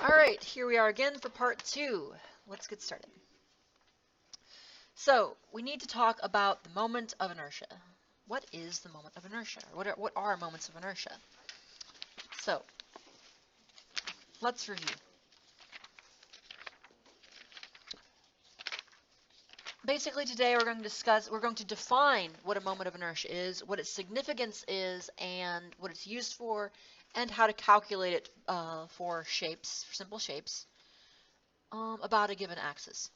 Alright, here we are again for part 2. Let's get started. So, we need to talk about the moment of inertia. What is the moment of inertia? What are moments of inertia? So, let's review. Basically today we're going to define what a moment of inertia is, what its significance is, and what it's used for, and how to calculate it for shapes, for simple shapes, about a given axis.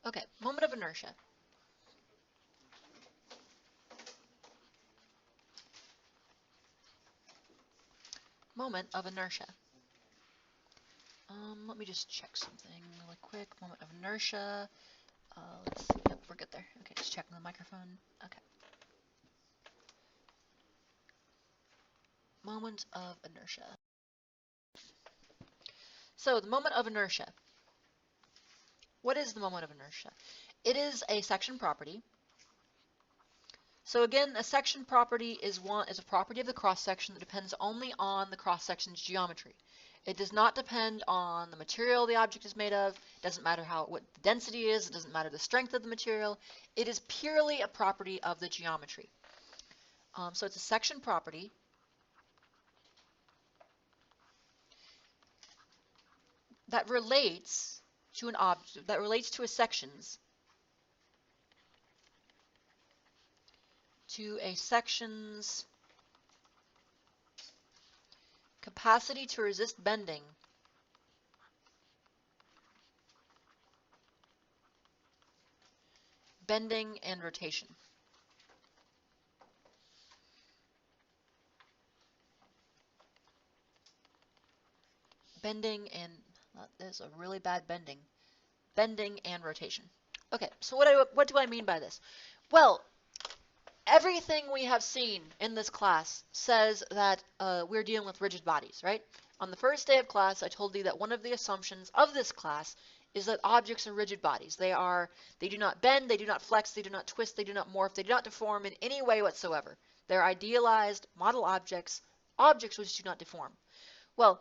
Okay, moment of inertia. Moment of inertia. Let me just check something really quick. Moment of inertia. Let's see. Yep, we're good there. Okay, just checking the microphone. Okay. Moment of inertia. So, the moment of inertia. What is the moment of inertia? It is a section property. So again, a section property is a property of the cross-section that depends only on the cross-section's geometry. It does not depend on the material the object is made of. It doesn't matter what the density is. It doesn't matter the strength of the material. It is purely a property of the geometry. So it's a section property that relates to an object, that relates to a section's capacity to resist bending and rotation. Bending and, there's a really bad bending. Bending and rotation. Okay, so what do I mean by this? Well, everything we have seen in this class says that we're dealing with rigid bodies, right? On the first day of class, I told you that one of the assumptions of this class is that objects are rigid bodies. They do not bend, they do not flex, they do not twist, they do not morph, they do not deform in any way whatsoever. They're idealized model objects, objects which do not deform. Well,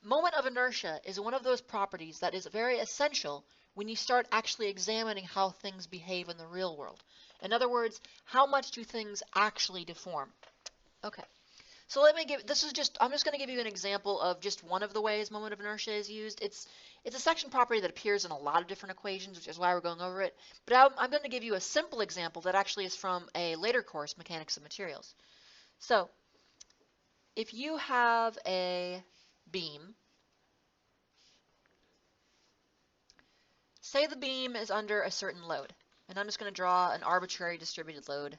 moment of inertia is one of those properties that is very essential when you start actually examining how things behave in the real world. In other words, how much do things actually deform? Okay, so I'm just going to give you an example of just one of the ways moment of inertia is used. It's a section property that appears in a lot of different equations, which is why we're going over it. But I'm going to give you a simple example that actually is from a later course, Mechanics of Materials. So, if you have a beam, say the beam is under a certain load, and I'm just going to draw an arbitrary distributed load.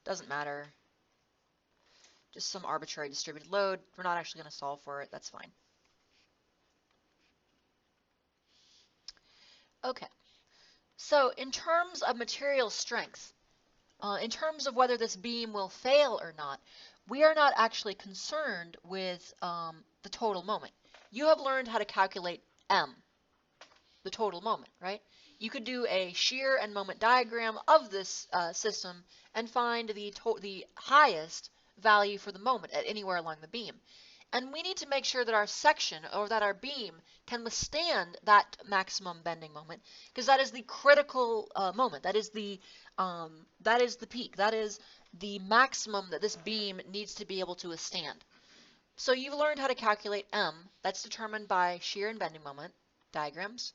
Doesn't matter. Just some arbitrary distributed load. We're not actually going to solve for it. That's fine. Okay. So in terms of material strength, in terms of whether this beam will fail or not, we are not actually concerned with the total moment. You have learned how to calculate M, the total moment, right? You could do a shear and moment diagram of this system and find the highest value for the moment at anywhere along the beam. And we need to make sure that our section or that our beam can withstand that maximum bending moment, because that is the critical moment. That is the peak. That is the maximum that this beam needs to be able to withstand. So you've learned how to calculate M. That's determined by shear and bending moment diagrams.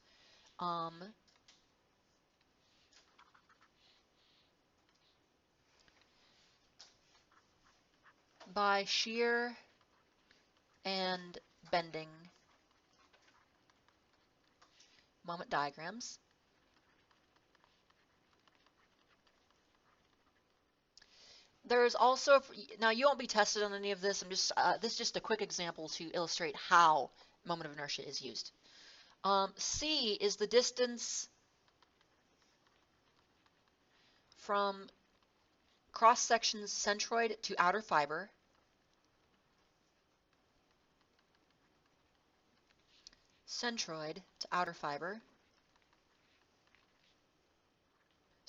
By shear and bending moment diagrams. There's also, now you won't be tested on any of this. This is just a quick example to illustrate how moment of inertia is used. C is the distance from cross-section's centroid to outer fiber. Centroid to outer fiber.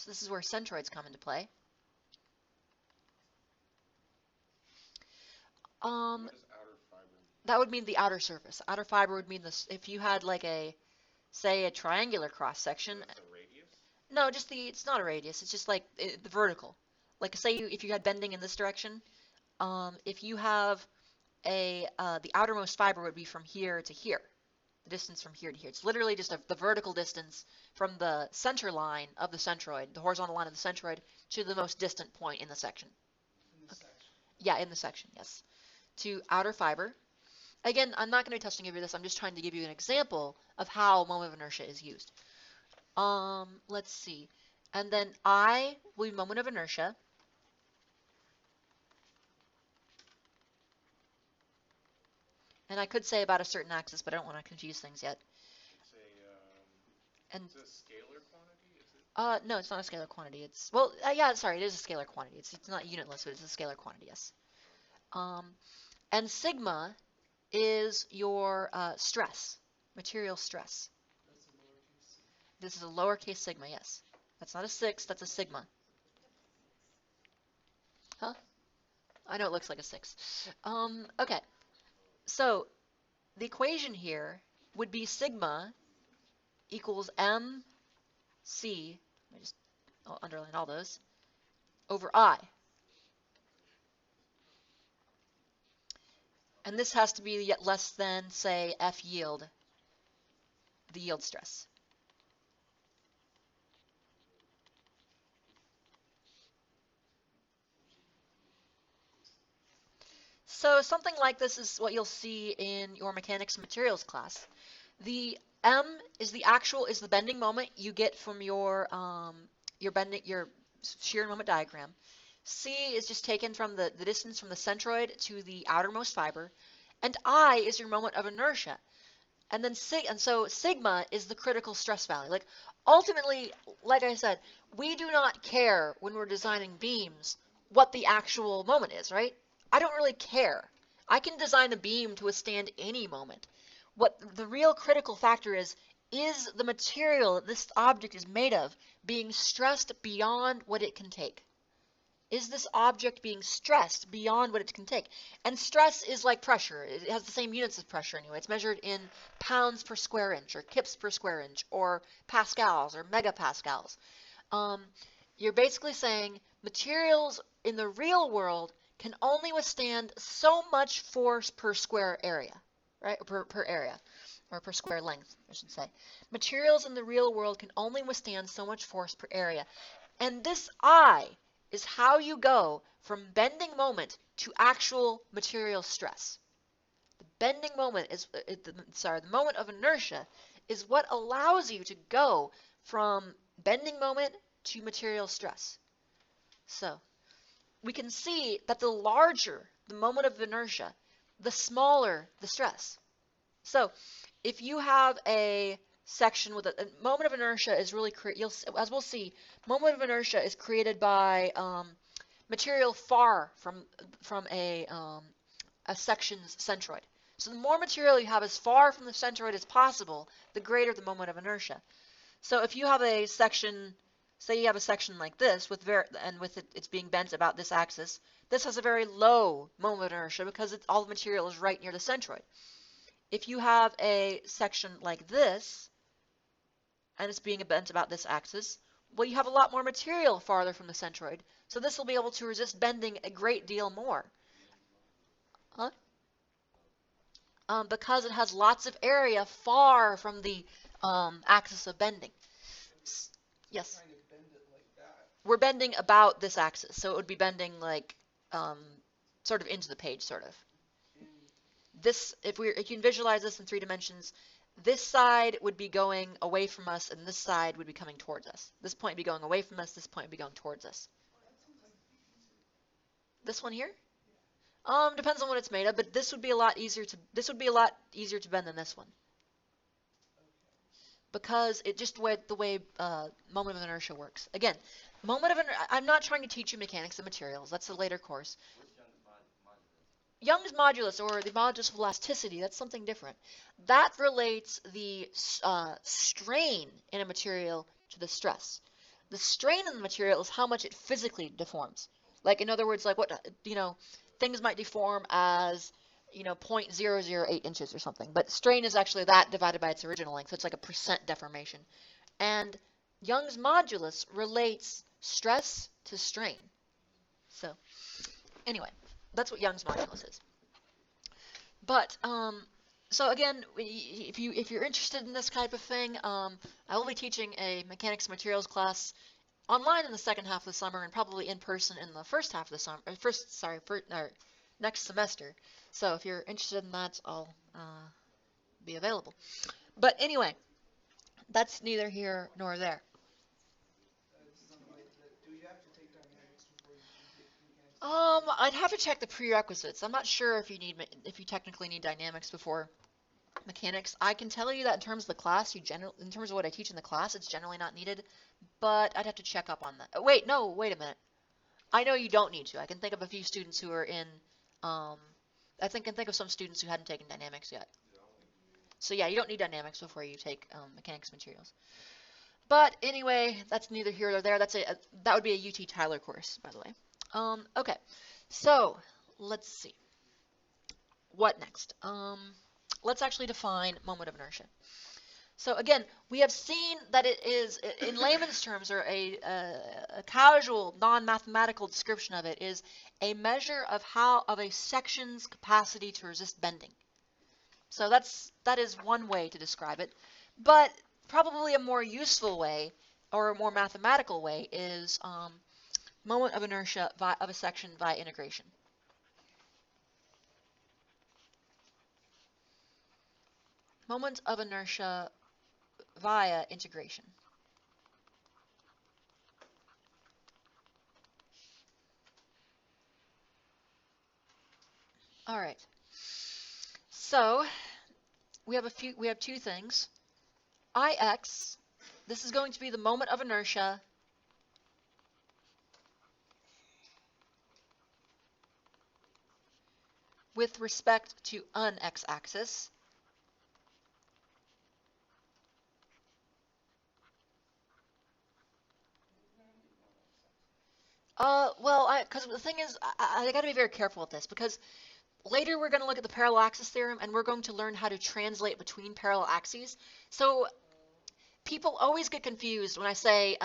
This is where centroids come into play. What does outer fiber mean? That would mean the outer surface. Outer fiber would mean this. If you had like a, say, a triangular cross section. That's a radius? No, just the. It's not a radius. It's just like the vertical. Like say if you had bending in this direction. If you have the outermost fiber would be from here to here. The distance from here to here. It's literally just the vertical distance from the center line of the centroid, the horizontal line of the centroid, to the most distant point in the section. In the section. Yeah, in the section, yes. To outer fiber. Again, I'm not going to be testing you this. I'm just trying to give you an example of how moment of inertia is used. Let's see. And then I will be moment of inertia. And I could say about a certain axis, but I don't want to confuse things yet. It's a scalar quantity, is it? No, it's not a scalar quantity. It's, well, yeah, sorry, it is a scalar quantity. It's not unitless, but it's a scalar quantity, yes. And sigma is your stress, material stress. That's a lowercase sigma. This is a lowercase sigma, yes. That's not a 6, that's a sigma. Huh? I know it looks like a 6. Okay. So the equation here would be sigma equals mc, I'll underline all those, over I. And this has to be yet less than, say, F yield, the yield stress. So something like this is what you'll see in your mechanics and materials class. The M is the bending moment you get from your shear moment diagram. C is just taken from the distance from the centroid to the outermost fiber, and I is your moment of inertia. And then so sigma is the critical stress value. Like ultimately, like I said, we do not care when we're designing beams what the actual moment is, right? I don't really care. I can design a beam to withstand any moment. What the real critical factor is the material that this object is made of being stressed beyond what it can take? Is this object being stressed beyond what it can take? And stress is like pressure. It has the same units as pressure anyway. It's measured in pounds per square inch, or kips per square inch, or pascals, or megapascals. You're basically saying materials in the real world can only withstand so much force per square area, right? Per area, or per square length, I should say. Materials in the real world can only withstand so much force per area. And this I is how you go from bending moment to actual material stress. The bending moment is, the moment of inertia is what allows you to go from bending moment to material stress. So we can see that the larger the moment of inertia, the smaller the stress. So if you have a section with a moment of inertia is really, as we'll see, moment of inertia is created by material far from a section's centroid. So the more material you have as far from the centroid as possible, the greater the moment of inertia. So if you have a section, say you have a section like this, with it's being bent about this axis, this has a very low moment of inertia because all the material is right near the centroid. If you have a section like this, and it's being bent about this axis, well, you have a lot more material farther from the centroid, so this will be able to resist bending a great deal more. Huh? Because it has lots of area far from the axis of bending. Yes? Trying to bend it like that. We're bending about this axis, so it would be bending like sort of into the page, sort of. This, if you can visualize this in 3 dimensions, this side would be going away from us, and this side would be coming towards us. This point would be going away from us, this point would be going towards us. This one here? Depends on what it's made of, but this would be a lot easier to bend than this one. Because it just the way moment of inertia works. Again, moment of inertia, I'm not trying to teach you mechanics of materials. That's a later course. Young's modulus, or the modulus of elasticity, that's something different. That relates the strain in a material to the stress. The strain in the material is how much it physically deforms. Like, in other words, like what, things might deform as, 0.008 inches or something. But strain is actually that divided by its original length. So it's like a percent deformation. And Young's modulus relates stress to strain. So anyway, that's what Young's modulus is. But so again, if you're interested in this type of thing, I will be teaching a mechanics and materials class online in the second half of the summer and probably in person in the first half of the summer. Next semester. So if you're interested in that, I'll be available. But anyway, that's neither here nor there. This is unrelated to that. Do you have to take dynamics before you can take mechanics? I'd have to check the prerequisites. I'm not sure if you technically need dynamics before mechanics. I can tell you that in terms of the class, in terms of what I teach in the class, it's generally not needed. But I'd have to check up on that. Wait a minute. I know you don't need to. I can think of a few students who are in. I can think of some students who hadn't taken dynamics yet. So yeah, you don't need dynamics before you take mechanics materials. But anyway, that's neither here nor there. That would be a UT Tyler course, by the way. Okay, so let's see. What next? Let's actually define moment of inertia. So again, we have seen that it is, in layman's terms, or a casual, non-mathematical description of it, is a measure of a section's capacity to resist bending. So that is one way to describe it, but probably a more useful way, or a more mathematical way, is moment of inertia of a section via integration. Moment of inertia via integration. All right. So we have two things. Ix, this is going to be the moment of inertia with respect to an x-axis. Because the thing is, I got to be very careful with this, because later we're going to look at the parallel axis theorem, and we're going to learn how to translate between parallel axes. So people always get confused when I say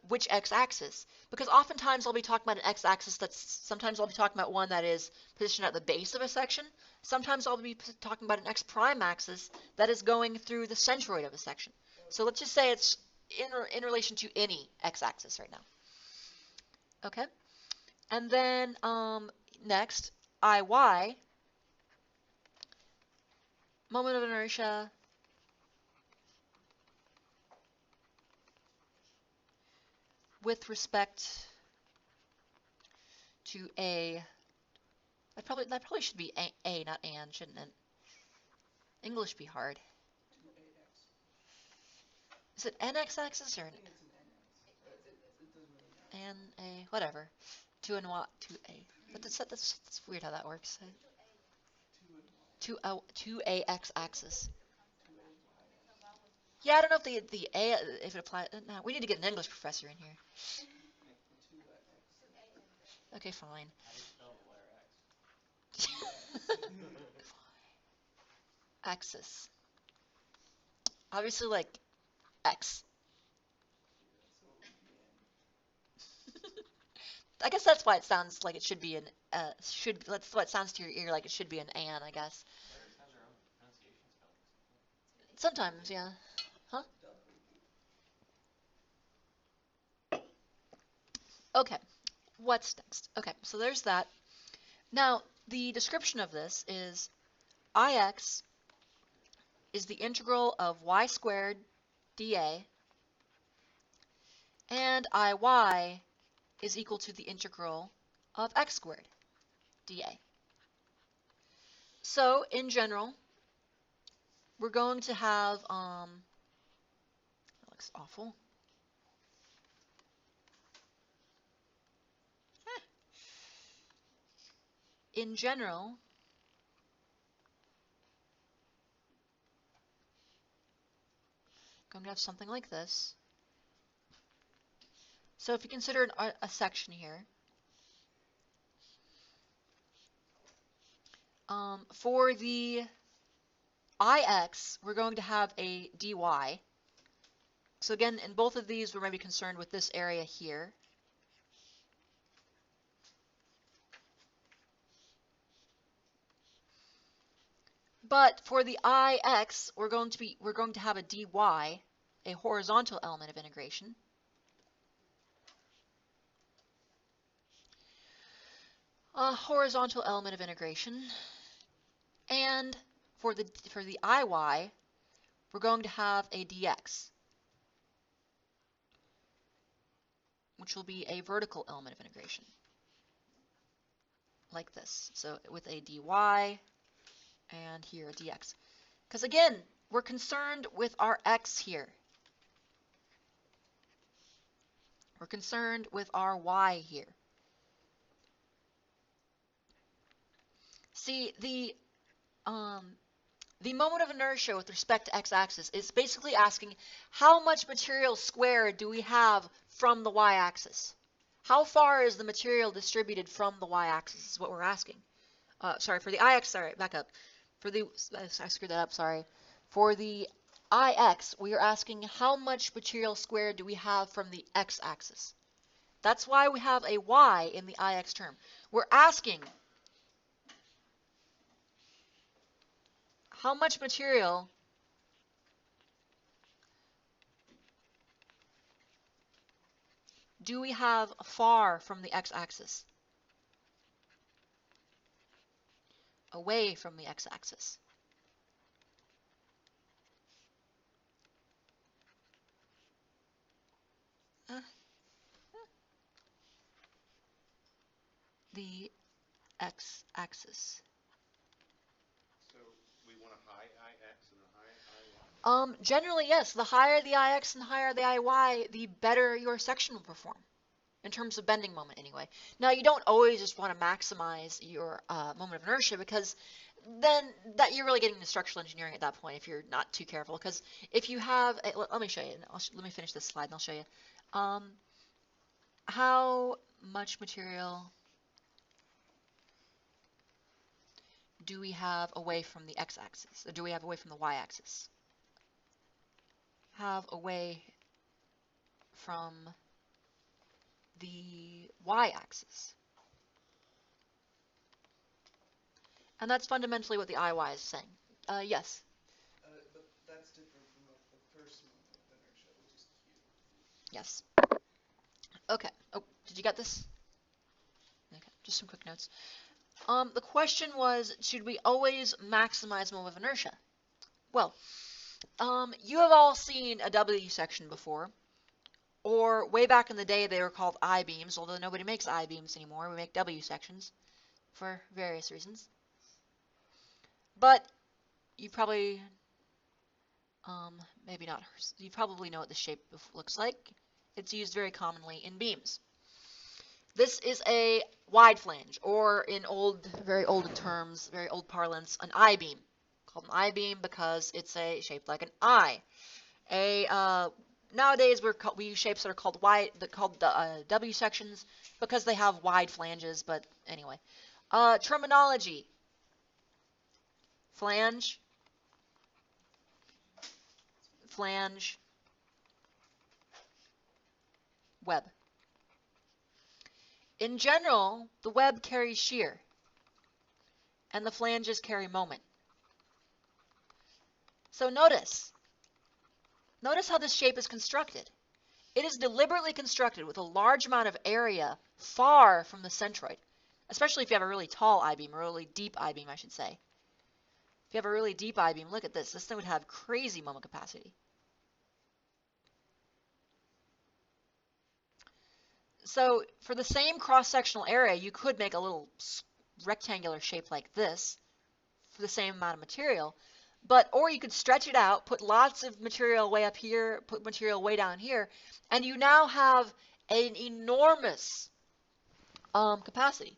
which x-axis, because oftentimes I'll be talking about an x-axis sometimes I'll be talking about one that is positioned at the base of a section. Sometimes I'll be talking about an x-prime axis that is going through the centroid of a section. So let's just say it's in relation to any x-axis right now. Okay? And then next, Iy, moment of inertia with respect to a, that probably should be a not and, shouldn't it? English be hard. Is it nx axis or n whatever? 2 and what? 2a. But that's weird how that works. 2a x axis. Yeah, I don't know if the a if it applies. No, we need to get an English professor in here. Okay, fine. Axis. Obviously, like x. I guess that's why it sounds like it should be an that's why it sounds to your ear like it should be an and, I guess. Sometimes, yeah. Huh? Okay. What's next? Okay, so there's that. Now, the description of this is Ix is the integral of y squared dA, and Iy is equal to the integral of x squared dA. So, in general, we're going to have, that looks awful. In general, going to have something like this. So if you consider a section here, for the IX, we're going to have a dy. So again, in both of these, we're maybe concerned with this area here. But for the IX, we're going to have a dy, a horizontal element of integration. A horizontal element of integration. And for the IY, we're going to have a dx, which will be a vertical element of integration, like this. So with a dy and here a dx. Because again, we're concerned with our x here. We're concerned with our y here. See, the moment of inertia with respect to x-axis is basically asking how much material squared do we have from the y-axis? How far is the material distributed from the y-axis is what we're asking. Sorry, for the ix, sorry, back up. For the, I screwed that up, sorry. For the ix, we are asking how much material squared do we have from the x-axis. That's why we have a y in the ix term. We're asking how much material do we have far from the x-axis? Away from the x-axis. The x-axis. So we want a high IX and a high IY? Generally, yes. The higher the IX and the higher the IY, the better your section will perform. In terms of bending moment, anyway. Now, you don't always just want to maximize your moment of inertia, because then that you're really getting into structural engineering at that point if you're not too careful. Because if you have, let me show you. Let me finish this slide and I'll show you. How much material do we have away from the x-axis, or do we have away from the y-axis? Have away from the y-axis. And that's fundamentally what the IY is saying. Yes? But that's different from the first moment of inertia, which is Q. Yes. Okay. Oh, did you get this? Okay, just some quick notes. The question was, should we always maximize moment of inertia? Well, you have all seen a W section before, or way back in the day they were called I-beams, although nobody makes I-beams anymore. We make W sections for various reasons. But you probably, maybe not, you probably know what the shape looks like. It's used very commonly in beams. This is a wide flange, or in very old terms, very old parlance, an I-beam. Called an I-beam because it's shaped like an I. Nowadays we use shapes that are called W sections because they have wide flanges. But anyway, terminology: flange, flange, web. In general, the web carries shear, and the flanges carry moment. So notice how this shape is constructed. It is deliberately constructed with a large amount of area far from the centroid, especially if you have a really tall I-beam, or a really deep I-beam, I should say. If you have a really deep I-beam, look at this. This thing would have crazy moment capacity. So for the same cross-sectional area, you could make a little rectangular shape like this for the same amount of material. Or you could stretch it out, put lots of material way up here, put material way down here, and you now have an enormous capacity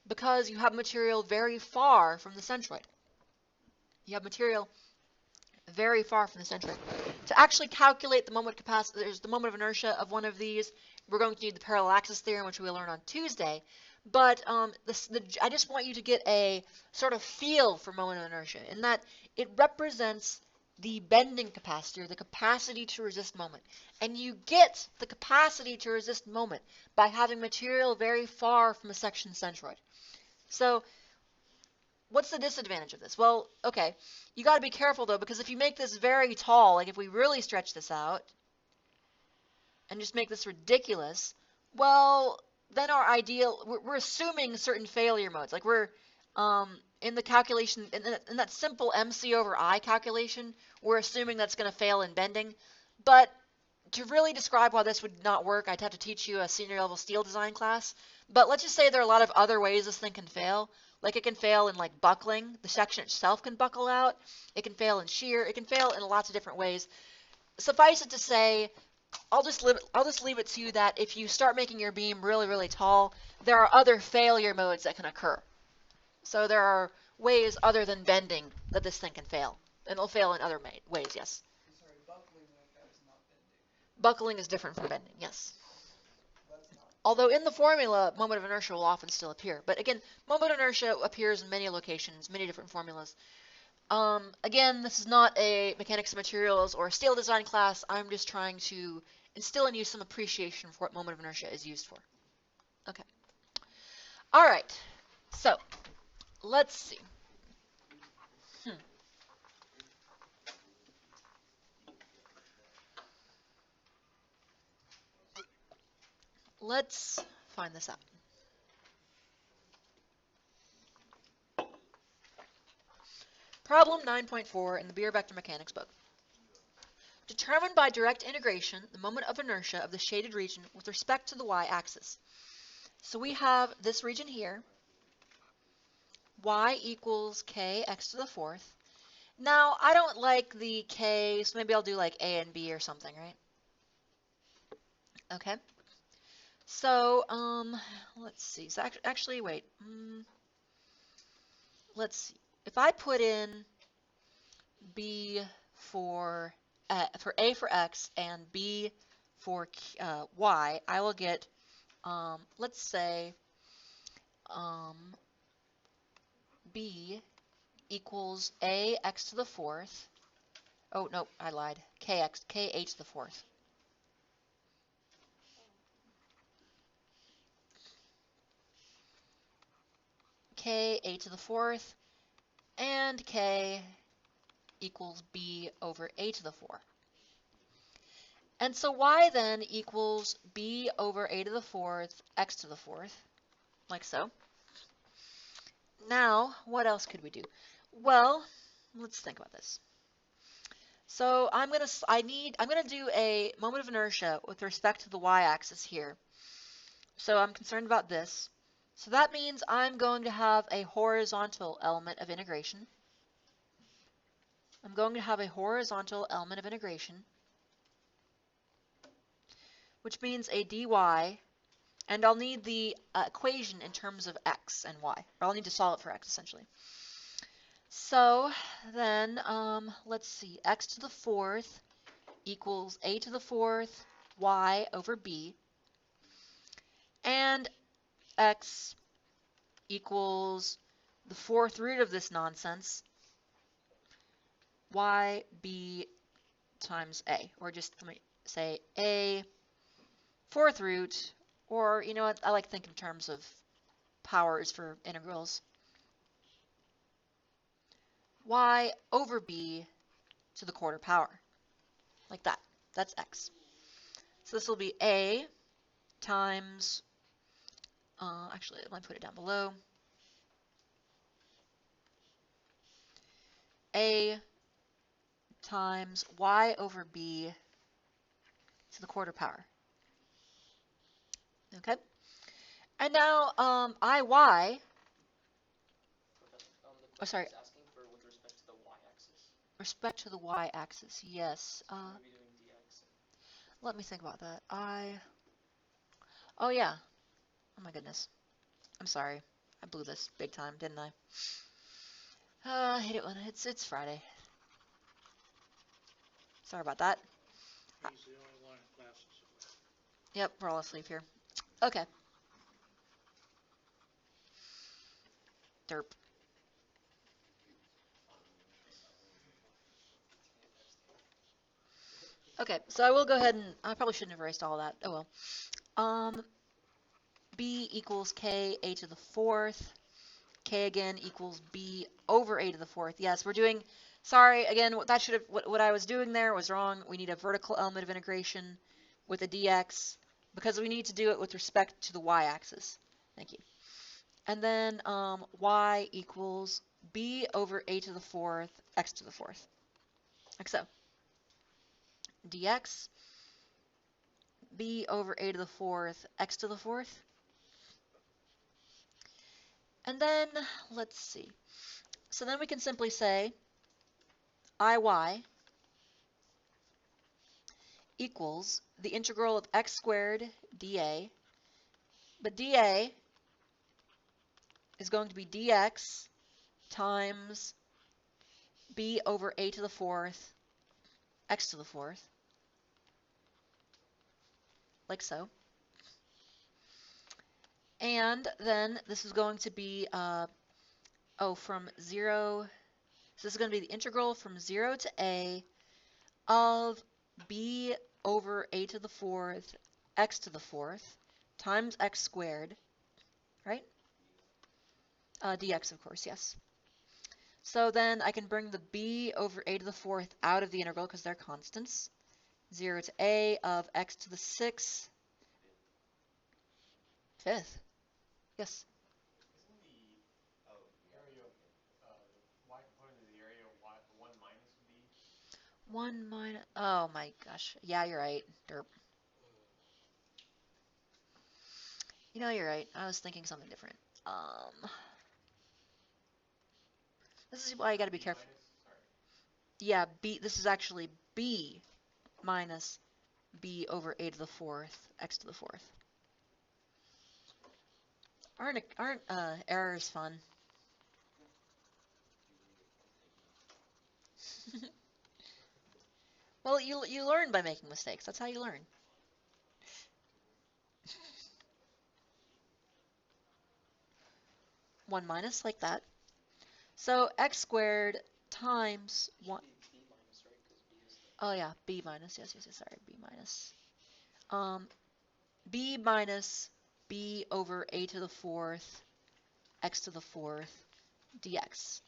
because you have material very far from the centroid. You have material very far from the centroid. To actually calculate the moment capacity, there's the moment of inertia of one of these, we're going to need the parallel axis theorem, which we'll learn on Tuesday. But I just want you to get a sort of feel for moment of inertia, in that it represents the bending capacity, or the capacity to resist moment. And you get the capacity to resist moment by having material very far from a section centroid. So what's the disadvantage of this? Well, okay, you got to be careful though, because if you make this very tall, like if we really stretch this out and just make this ridiculous, well, then our ideal, we're assuming certain failure modes. Like we're in the calculation, in that simple MC over I calculation, we're assuming that's going to fail in bending. But to really describe why this would not work, I'd have to teach you a senior level steel design class. But let's just say there are a lot of other ways this thing can fail. Like it can fail in like buckling. The section itself can buckle out. It can fail in shear. It can fail in lots of different ways. Suffice it to say, I'll just leave it to you that if you start making your beam really, really tall, there are other failure modes that can occur. So there are ways other than bending that this thing can fail. And it'll fail in other ways, yes. Sorry, buckling like that is not bending. Buckling is different from bending, yes. That's not. Although in the formula, moment of inertia will often still appear. But again, moment of inertia appears in many locations, many different formulas. Again, this is not a mechanics of materials or steel design class. I'm just trying to instill in you some appreciation for what moment of inertia is used for. Okay. All right. So let's see. Let's find this out. Problem 9.4 in the Beer Vector Mechanics book. Determine by direct integration the moment of inertia of the shaded region with respect to the y-axis. So we have this region here, y equals k x to the fourth. Now, I don't like the k, so maybe I'll do like a and b or something, right? Okay. So, let's see. So actually, wait. Let's see. If I put in b for a for x and b for y, I will get, let's say, b equals a x to the fourth. Oh, no, I lied. K a to the fourth. K a to the fourth, and k equals b over a to the 4. And so y then equals b over a to the 4th, x to the 4th, like so. Now, what else could we do? Well, let's think about this. So I'm gonna do a moment of inertia with respect to the y-axis here. So I'm concerned about this. So that means I'm going to have a horizontal element of integration. I'm going to have a horizontal element of integration, which means a dy, and I'll need the equation in terms of x and y, or I'll need to solve it for x essentially. So then, let's see, x to the 4th equals a to the 4th y over b, and x equals the 4th root of this nonsense, y b times a, or just let me say a 4th root, or you know what, I like to think in terms of powers for integrals, y over b to the quarter power, like that. That's x. So this will be a times, actually let me put it down below, a times y over b to the quarter power. Okay? And now, IY, oh sorry, asking for with respect to the y-axis. Respect to the y-axis, yes. Maybe doing dx. Let me think about that. Oh yeah. Oh my goodness. I'm sorry. I blew this big time, didn't I? I hate it when it's Friday. Sorry about that. He's the only one in class that's awake. Yep, we're all asleep here. Okay. Derp. Okay, so I will go ahead and I probably shouldn't have erased all that. Oh well. B equals k a to the fourth. K again equals b over a to the fourth. Yes, we're doing. Sorry again. That should have what I was doing there was wrong. We need a vertical element of integration with a dx because we need to do it with respect to the y-axis. Thank you. And then y equals b over a to the fourth x to the fourth. Like so. Dx b over a to the fourth x to the fourth. And then let's see. So then we can simply say Iy equals the integral of x squared dA, but dA is going to be dx times b over a to the fourth x to the fourth, like so. And then this is going to be, from 0, so this is going to be the integral from 0 to a of b over a to the fourth x to the fourth times x squared, right? Dx, of course, yes. So then I can bring the b over a to the fourth out of the integral because they're constants. 0 to a of x to the fifth. Yes. Isn't the area of y component of the area 1 minus b? 1 minus. Oh my gosh. Yeah, you're right. Derp. You know, you're right. I was thinking something different. This is why you gotta be careful. Sorry. Yeah, b. This is actually b minus b over a to the fourth x to the fourth. Aren't errors fun? Well, you learn by making mistakes. That's how you learn. One minus like that. So x squared times one. B minus, right? Because B is the. Oh yeah, b minus. Yes. Sorry, b minus. B minus b over a to the fourth x to the fourth dx.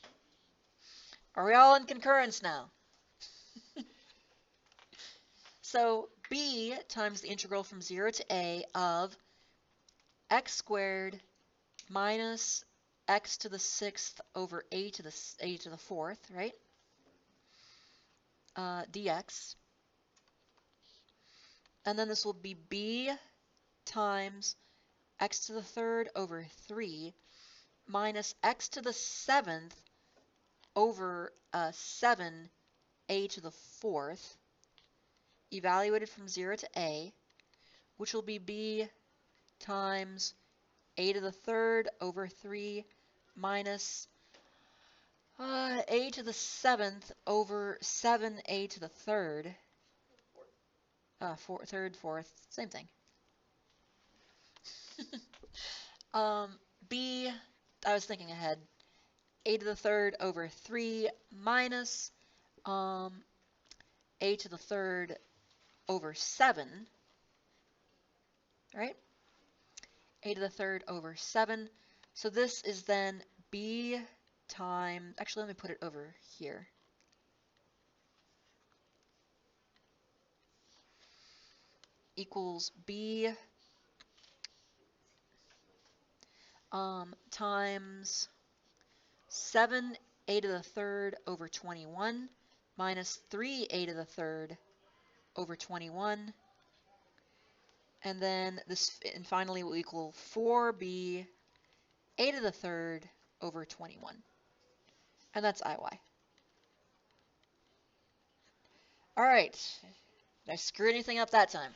Are we all in concurrence now? So b times the integral from 0 to a of x squared minus x to the sixth over a to the fourth, right? Dx. And then this will be b times x to the third over 3 minus x to the seventh over 7 a to the fourth, evaluated from 0 to a, which will be b times a to the third over 3 minus a to the seventh over 7a to the third. Third, fourth, same thing. B, I was thinking ahead. A to the third over 3 minus a to the third over 7, right? A to the third over 7. So this is then b times, actually let me put it over here. Equals b times 7 a to the third over 21 minus 3 a to the third over 21. And then this, and finally will equal 4b a to the third over 21. And that's IY. All right. Did I screw anything up that time?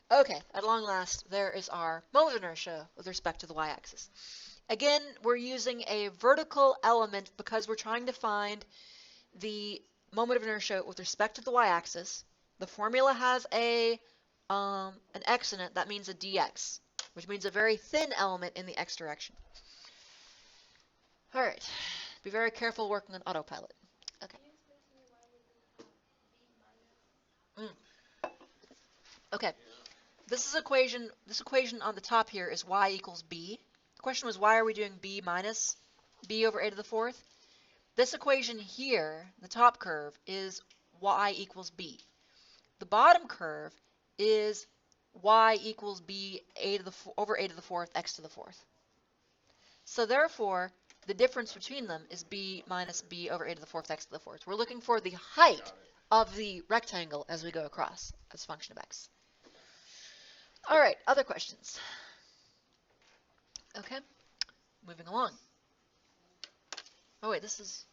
Okay, at long last, there is our moment of inertia with respect to the y-axis. Again, we're using a vertical element because we're trying to find the moment of inertia with respect to the y-axis. The formula has an x in it. That means a dx, which means a very thin element in the x direction. All right. Be very careful working on autopilot. Okay. Okay. This equation on the top here is y equals b. The question was, why are we doing b minus b over a to the fourth? This equation here, the top curve, is y equals b. The bottom curve is y equals b over a to the fourth x to the fourth. So therefore, the difference between them is b minus b over a to the fourth x to the fourth. We're looking for the height of the rectangle as we go across as a function of x. All right, other questions? Okay, moving along. Oh wait, this is,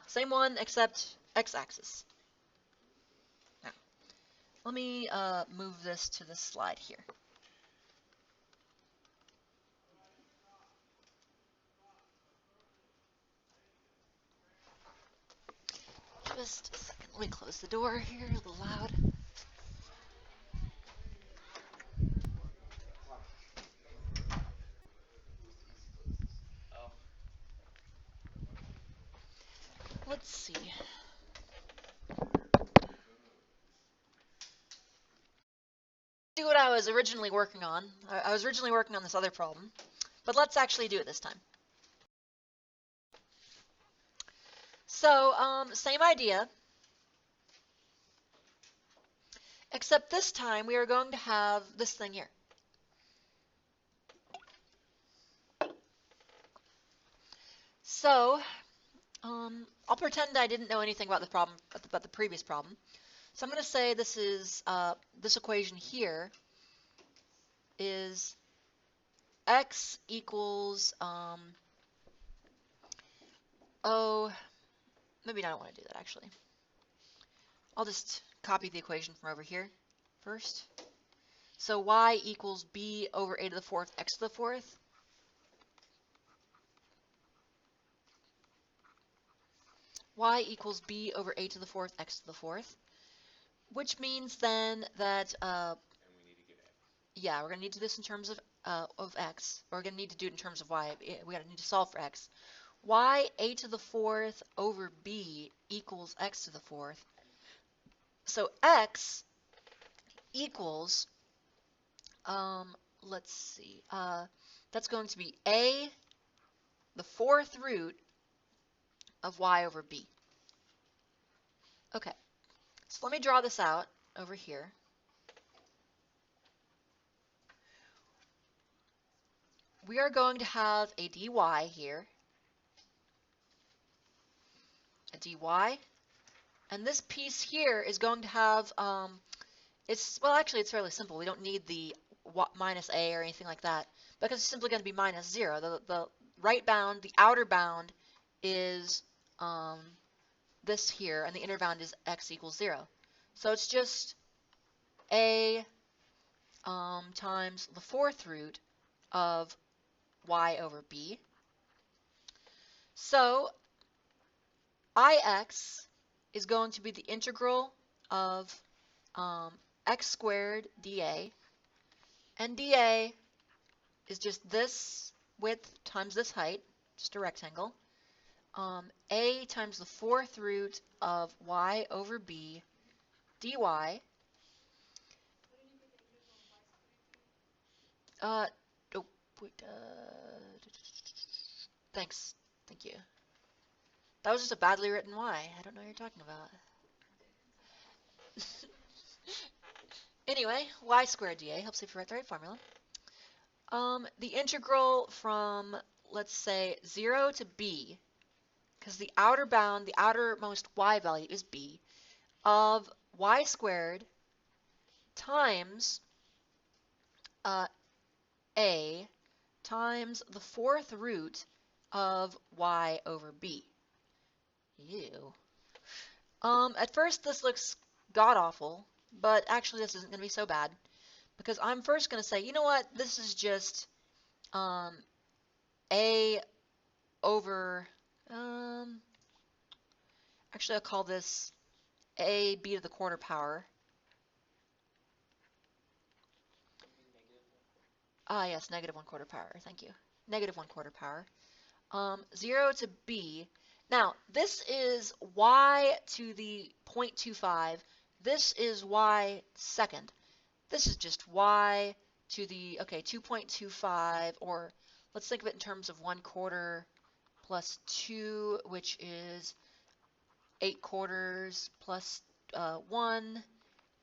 same one except x-axis. Now, let me move this to this slide here. Just a second, let me close the door here, a little loud. Oh. Let's see. Do what I was originally working on. I was originally working on this other problem, but let's actually do it this time. So, same idea, except this time we are going to have this thing here. So, I'll pretend I didn't know anything about the problem, about the previous problem. So I'm going to say this is this equation here is x equals maybe I don't want to do that actually. I'll just copy the equation from over here first. So y equals b over a to the fourth x to the fourth. Y equals b over a to the fourth x to the fourth, which means then that And we need to get x. yeah, we're gonna need to do this in terms of x. Or we're gonna need to do it in terms of y. We gotta need to solve for x. Y a to the fourth over b equals x to the fourth. So x equals let's see, that's going to be a the fourth root of y over b. Okay, so let me draw this out over here. We are going to have a dy here, a dy, and this piece here is going to have, well, actually, it's fairly simple. We don't need the minus a or anything like that, because it's simply going to be minus 0. The right bound, the outer bound is this here, and the inner bound is x equals 0. So it's just a times the fourth root of y over b. So ix is going to be the integral of x squared dA, and dA is just this width times this height, just a rectangle, a times the fourth root of y over b dy. Oh, wait, thanks, thank you. That was just a badly written y. I don't know what you're talking about. Anyway, y squared dA helps if you write the right formula. The integral from, let's say, 0 to b, because the outer bound, the outermost y value is b, of y squared times a times the fourth root of y over b. Ew. At first this looks god-awful, but actually this isn't going to be so bad, because I'm first going to say, you know what, this is just a over, Actually, I'll call this a b to the quarter power. Ah, yes, negative 1/4 power. Thank you. Negative 1/4 power. 0 to b. Now, this is y to the 0.25. This is y second. This is just y to the, okay, 2.25, or let's think of it in terms of 1/4 plus 2, which is 8/4 plus 1,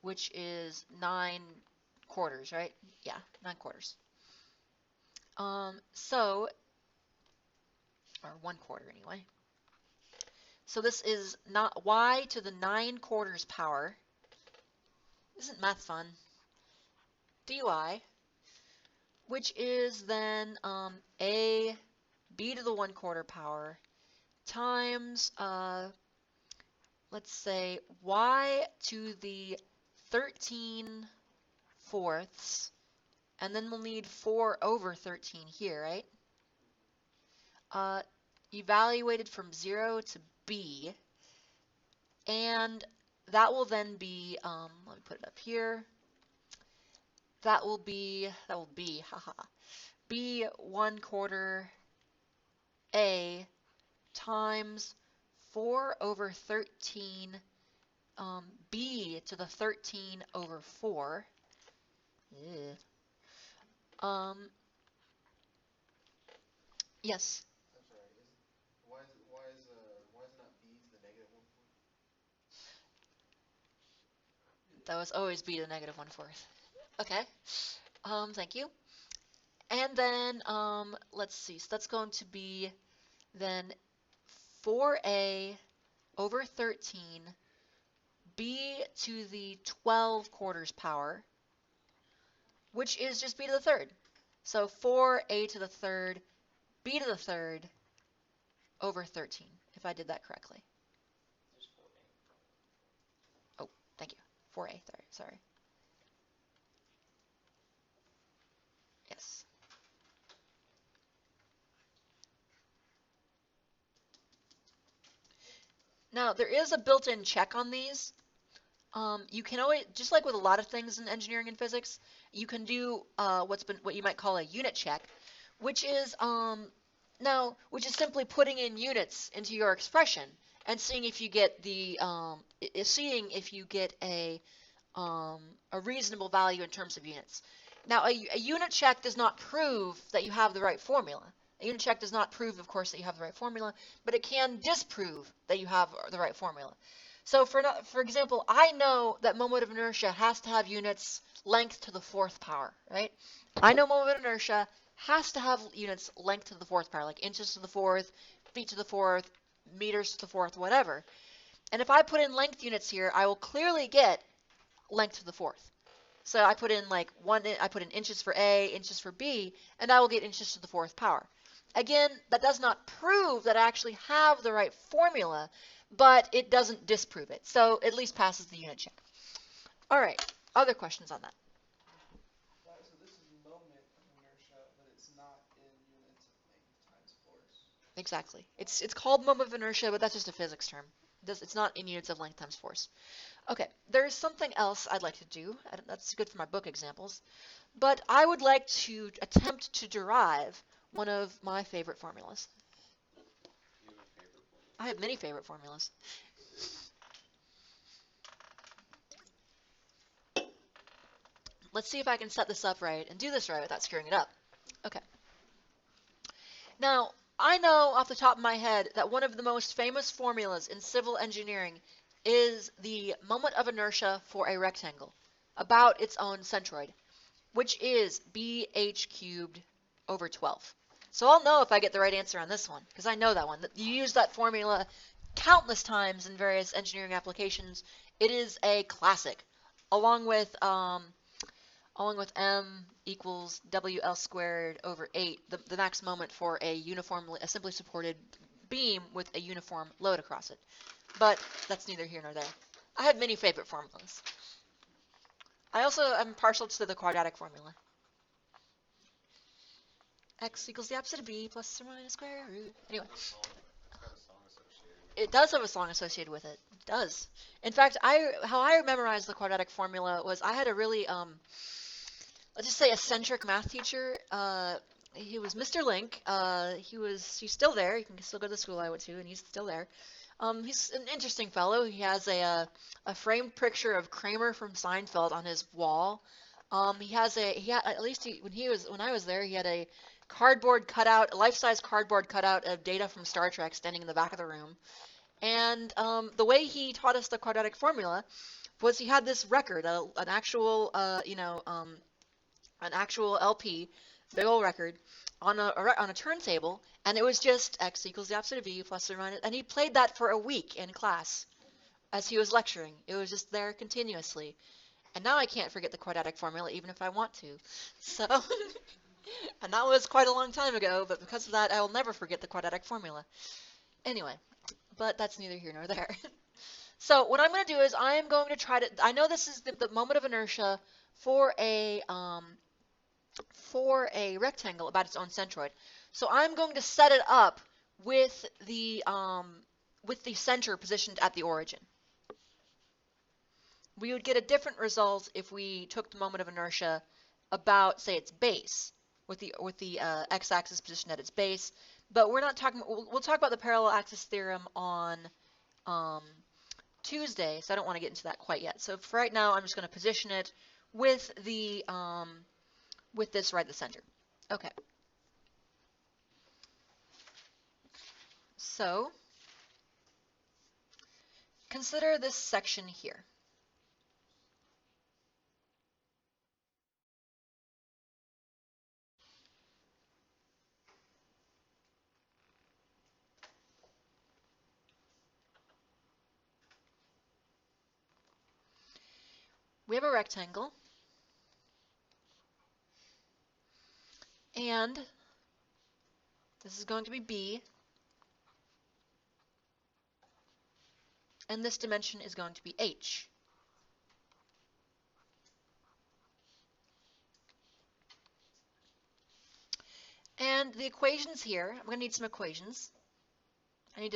which is 9/4, right? Yeah, 9/4. So, or 1/4 anyway. So this is not y to the 9/4 power. Isn't math fun? dy, which is then a b to the 1/4 power times, let's say, y to the 13/4, and then we'll need 4 over 13 here, right? Evaluated from 0 to b, and that will then be, let me put it up here, that will be, haha, b 1/4 a times 4 over 13 b to the 13 over 4. Ugh. Yes, I'm sorry. Why is it not b to the negative 1/4? that was always b to the negative 1/4. Okay, thank you. And then, let's see, so that's going to be then 4a over 13 b to the 12/4 power, which is just b to the third. So 4a to the third, b to the third over 13, if I did that correctly. Oh, thank you. 4a, sorry. Yes. Now, there is a built-in check on these. You can always, just like with a lot of things in engineering and physics, you can do what you might call a unit check, which is simply putting in units into your expression and seeing if you get a reasonable value in terms of units. Now, a unit check does not prove that you have the right formula. A unit check does not prove, of course, that you have the right formula, but it can disprove that you have the right formula. So, for example, I know that moment of inertia has to have units length to the 4th power, right? I know moment of inertia has to have units length to the 4th power, like inches to the 4th, feet to the 4th, meters to the 4th, whatever. And if I put in length units here, I will clearly get length to the 4th. So I put in I put in inches for A, inches for B, and I will get inches to the 4th power. Again, that does not prove that I actually have the right formula, but it doesn't disprove it. So it at least passes the unit check. All right, other questions on that? So this is moment of inertia, but it's not in units of length times force. Exactly. It's called moment of inertia, but that's just a physics term. It's not in units of length times force. Okay, there's something else I'd like to do. That's good for my book examples. But I would like to attempt to derive one of my favorite formulas. You have a favorite formula? I have many favorite formulas. Let's see if I can set this up right and do this right without screwing it up. Okay. Now, I know off the top of my head that one of the most famous formulas in civil engineering is the moment of inertia for a rectangle about its own centroid, which is bh cubed over 12. So I'll know if I get the right answer on this one, because I know that one. You use that formula countless times in various engineering applications. It is a classic, along with m equals WL squared over 8, the max moment for a simply supported beam with a uniform load across it. But that's neither here nor there. I have many favorite formulas. I also am partial to the quadratic formula. X equals the opposite of b plus or minus square root. Anyway. It's got a song associated It does have a song associated with it. It does. In fact, how I memorized the quadratic formula was I had a really let's just say eccentric math teacher. He was Mr. Link. He's still there. You can still go to the school I went to, and he's still there. He's an interesting fellow. He has a framed picture of Kramer from Seinfeld on his wall. At least when I was there, he had a life-size cardboard cutout of Data from Star Trek standing in the back of the room. And the way he taught us the quadratic formula was he had this record, an actual an actual LP, big old record, on a turntable, and it was just x equals the opposite of v plus or minus, and he played that for a week in class as he was lecturing. It was just there continuously. And now I can't forget the quadratic formula even if I want to. So, and that was quite a long time ago, but because of that, I will never forget the quadratic formula. Anyway, but that's neither here nor there. So what I'm going to do is I am going to try to, I know this is the moment of inertia for a rectangle about its own centroid. So I'm going to set it up with the center positioned at the origin. We would get a different result if we took the moment of inertia about, say, its base, with the x-axis positioned at its base. But we're not talking. We'll talk about the parallel axis theorem on Tuesday, so I don't want to get into that quite yet. So for right now, I'm just going to position it with this right at the center. Okay. So consider this section here. We have a rectangle, and this is going to be B, and this dimension is going to be H. And the equations here, I'm going to need some equations. I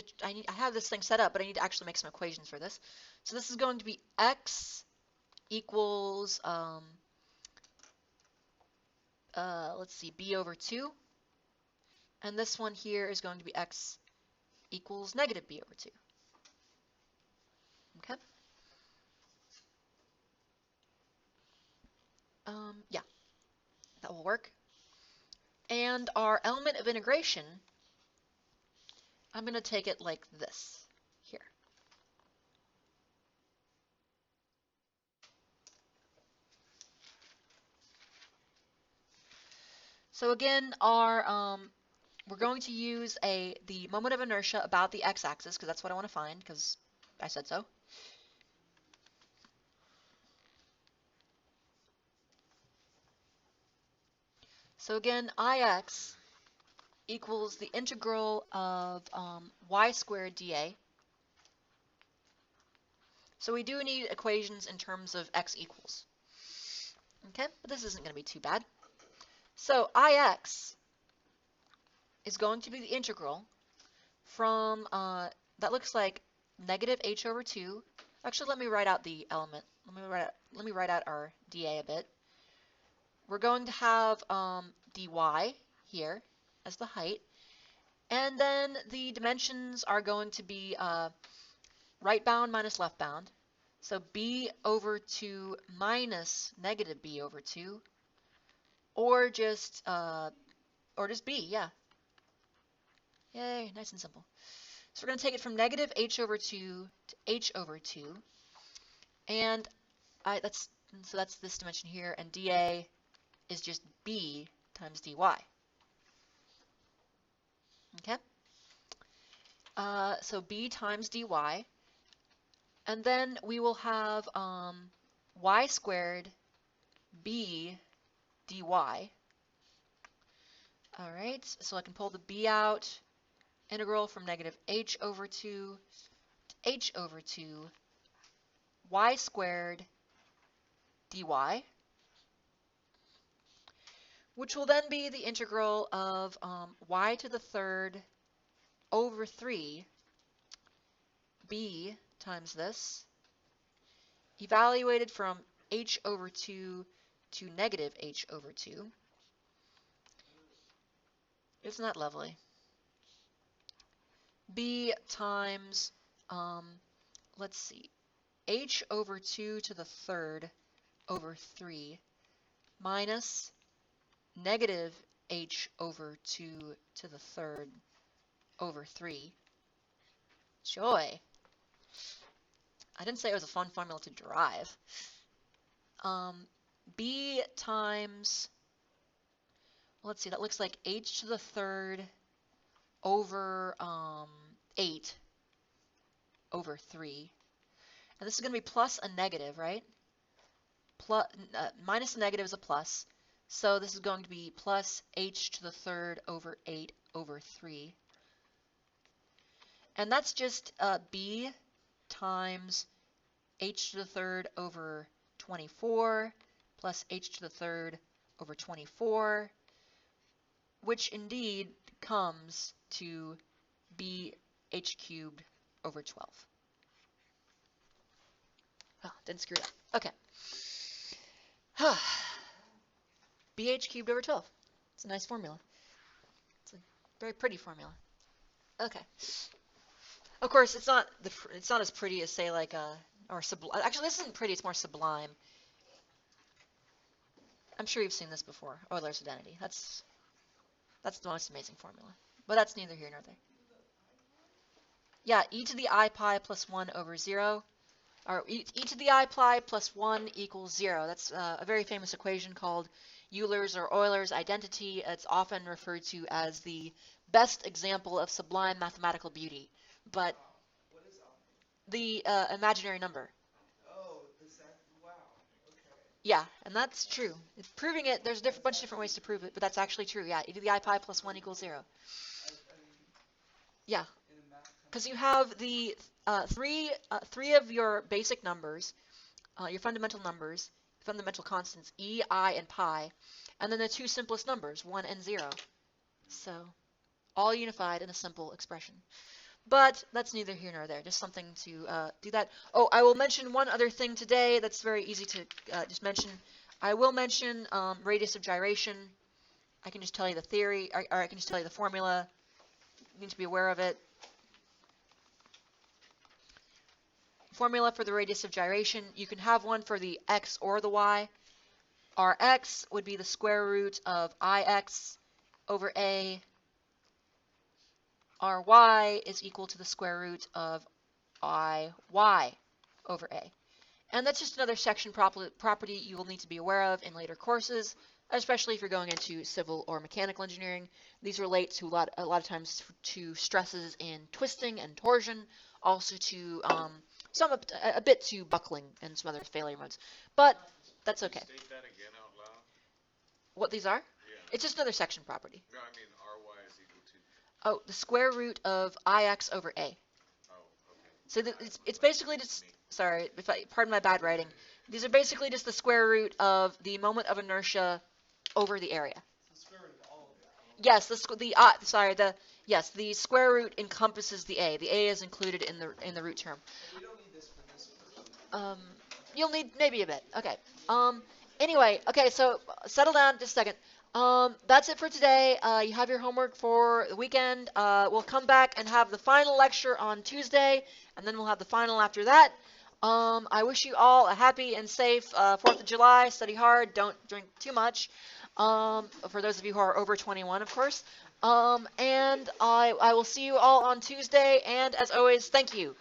have this thing set up, but I need to actually make some equations for this. So this is going to be x equals, let's see, b over 2. And this one here is going to be x equals negative b over 2. Okay? Yeah, that will work. And our element of integration, I'm going to take it like this here. So again, we're going to use the moment of inertia about the x-axis, because that's what I want to find, because I said so. So again, Ix equals the integral of y squared dA. So we do need equations in terms of x equals. Okay, but this isn't going to be too bad. So Ix is going to be the integral from, that looks like negative h over 2. Actually, let me write out the element. Let me write out our dA a bit. We're going to have dy here as the height. And then the dimensions are going to be right bound minus left bound. So b over 2 minus negative b over 2. Or just b, yeah. Yay, nice and simple. So we're going to take it from negative h over 2 to h over 2. And that's this dimension here, and dA is just b times dy. Okay? So b times dy. And then we will have y squared b dy. All right, so I can pull the b out. Integral from negative h over 2 to h over 2 y squared dy, which will then be the integral of y to the third over 3 b times this, evaluated from h over 2 to negative h over 2. Isn't that lovely? B times, let's see, h over 2 to the third over 3 minus negative h over 2 to the third over 3. Joy. I didn't say it was a fun formula to derive. B times, let's see, that looks like h to the third over 8 over 3. And this is going to be plus a negative, right? Minus a negative is a plus. So this is going to be plus h to the third over 8 over 3. And that's just b times h to the third over 24 plus h to the third over 24, which indeed comes to b h cubed over 12. Oh, didn't screw it up. Okay. bh cubed over 12. It's a nice formula. It's a very pretty formula. Okay. Of course, it's not as pretty as, say, like or sublime. Actually, this isn't pretty. It's more sublime. I'm sure you've seen this before. Euler's identity. That's the most amazing formula. But that's neither here nor there. Yeah, e to the I pi plus 1 over 0. Or e to the I pi plus 1 equals 0. That's a very famous equation called Euler's or Euler's identity. It's often referred to as the best example of sublime mathematical beauty. But What is I? the imaginary number. Oh, wow. Okay. Yeah, and that's true. If proving it, there's a bunch of different ways to prove it, but that's actually true. Yeah, e to the I pi plus 1 equals 0. I mean, Yeah, in a math because you have the three of your basic numbers, your fundamental numbers, fundamental constants, e, I, and pi, and then the two simplest numbers, 1 and 0. So, all unified in a simple expression. But that's neither here nor there, just something to do that. Oh, I will mention one other thing today that's very easy to just mention. I will mention radius of gyration. I can just tell you the theory, or I can just tell you the formula. You need to be aware of it. Formula for the radius of gyration. You can have one for the x or the y. Rx would be the square root of Ix over A. Ry is equal to the square root of Iy over A. And that's just another section property you will need to be aware of in later courses, especially if you're going into civil or mechanical engineering. These relate to a lot of times to stresses in twisting and torsion, also to a bit to buckling and some other failure modes. But that's okay. State that again out loud? What these are? Yeah. It's just another section property. No, I mean Ry is equal to. Oh, the square root of Ix over A. Oh, okay. So it's basically just, sorry, pardon my bad writing. These are basically just the square root of the moment of inertia over the area. it's the square root of all of that. Yes, the square root encompasses the A. The A is included in the root term. But we don't need this for this portion. You'll need maybe a bit. Okay. Anyway, okay, so settle down just a second. That's it for today. You have your homework for the weekend. We'll come back and have the final lecture on Tuesday, and then we'll have the final after that. I wish you all a happy and safe 4th of July. Study hard. Don't drink too much. For those of you who are over 21, of course. And I will see you all on Tuesday. And as always, thank you.